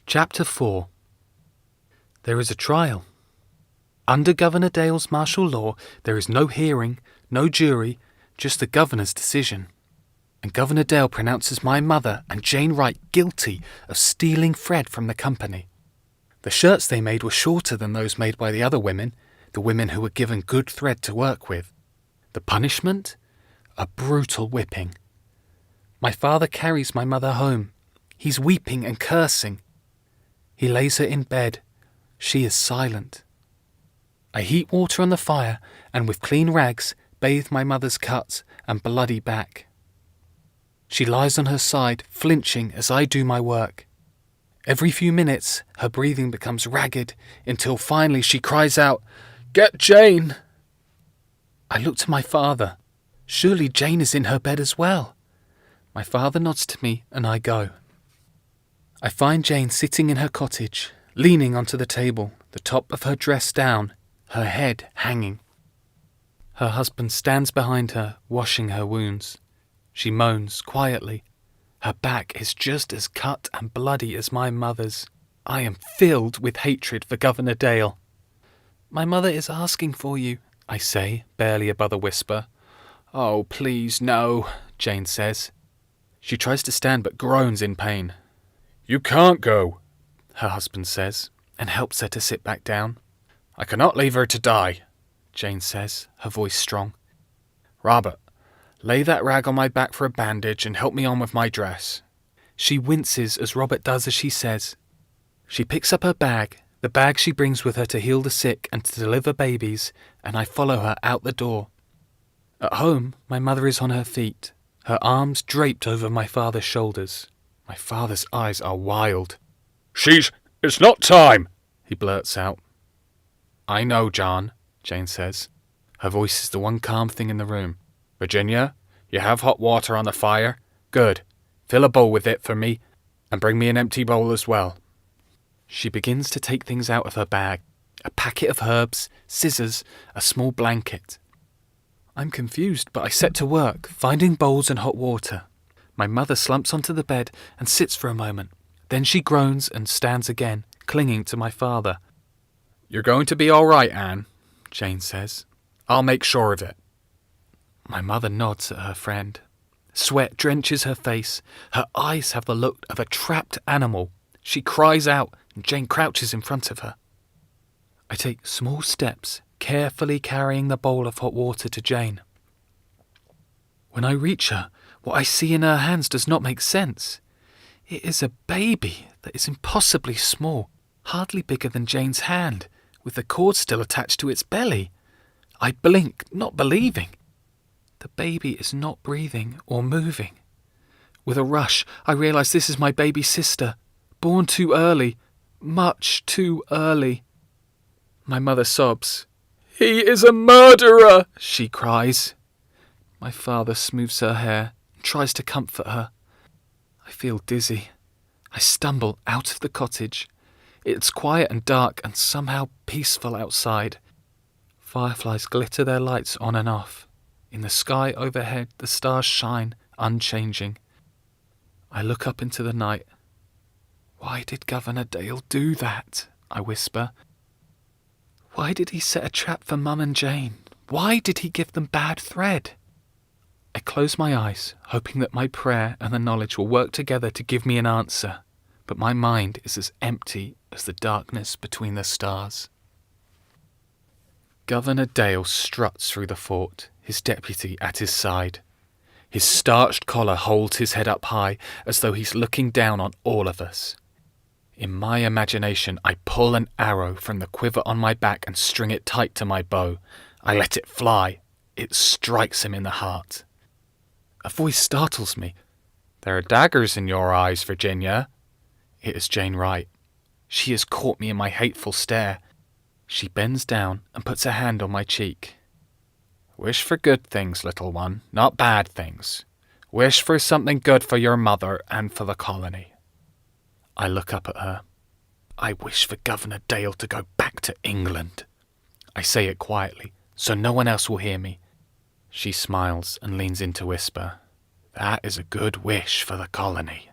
Chapter 4. There is a trial. Under Governor Dale's martial law, there is no hearing, no jury, just the governor's decision. And Governor Dale pronounces my mother and Jane Wright guilty of stealing thread from the company. The shirts they made were shorter than those made by the other women, the women who were given good thread to work with. The punishment? A brutal whipping. My father carries my mother home. He's weeping and cursing. He lays her in bed. She is silent. I heat water on the fire and with clean rags bathe my mother's cuts and bloody back. She lies on her side, flinching as I do my work. Every few minutes her breathing becomes ragged until finally she cries out, "Get Jane!" I look to my father. Surely Jane is in her bed as well. My father nods to me and I go. I find Jane sitting in her cottage, leaning onto the table, the top of her dress down, her head hanging. Her husband stands behind her, washing her wounds. She moans quietly. Her back is just as cut and bloody as my mother's. I am filled with hatred for Governor Dale. "My mother is asking for you," I say, barely above a whisper. "Oh, please, no," Jane says. She tries to stand but groans in pain. "You can't go," her husband says, and helps her to sit back down. "I cannot leave her to die," Jane says, her voice strong. "Robert, lay that rag on my back for a bandage and help me on with my dress." She winces as Robert does as she says. She picks up her bag, the bag she brings with her to heal the sick and to deliver babies, and I follow her out the door. At home, my mother is on her feet, her arms draped over my father's shoulders. My father's eyes are wild. It's not time," he blurts out. "I know, John," Jane says. Her voice is the one calm thing in the room. "Virginia, you have hot water on the fire? Good. Fill a bowl with it for me, and bring me an empty bowl as well." She begins to take things out of her bag. A packet of herbs, scissors, a small blanket. I'm confused, but I set to work, finding bowls and hot water. My mother slumps onto the bed and sits for a moment. Then she groans and stands again, clinging to my father. "You're going to be all right, Anne," Jane says. "I'll make sure of it." My mother nods at her friend. Sweat drenches her face. Her eyes have the look of a trapped animal. She cries out, and Jane crouches in front of her. I take small steps, carefully carrying the bowl of hot water to Jane. When I reach her, what I see in her hands does not make sense. It is a baby that is impossibly small, hardly bigger than Jane's hand, with the cord still attached to its belly. I blink, not believing. The baby is not breathing or moving. With a rush, I realize this is my baby sister, born too early, much too early. My mother sobs. "He is a murderer," she cries. My father smooths her hair and tries to comfort her. I feel dizzy. I stumble out of the cottage. It's quiet and dark and somehow peaceful outside. Fireflies glitter their lights on and off. In the sky overhead, the stars shine, unchanging. I look up into the night. "Why did Governor Dale do that?" I whisper. "Why did he set a trap for Mum and Jane? Why did he give them bad thread?" I close my eyes, hoping that my prayer and the knowledge will work together to give me an answer, but my mind is as empty as the darkness between the stars. Governor Dale struts through the fort, his deputy at his side. His starched collar holds his head up high, as though he's looking down on all of us. In my imagination, I pull an arrow from the quiver on my back and string it tight to my bow. I let it fly. It strikes him in the heart. A voice startles me. "There are daggers in your eyes, Virginia." It is Jane Wright. She has caught me in my hateful stare. She bends down and puts a hand on my cheek. "Wish for good things, little one, not bad things. Wish for something good for your mother and for the colony." I look up at her. "I wish for Governor Dale to go back to England." I say it quietly, so no one else will hear me. She smiles and leans in to whisper, "That is a good wish for the colony."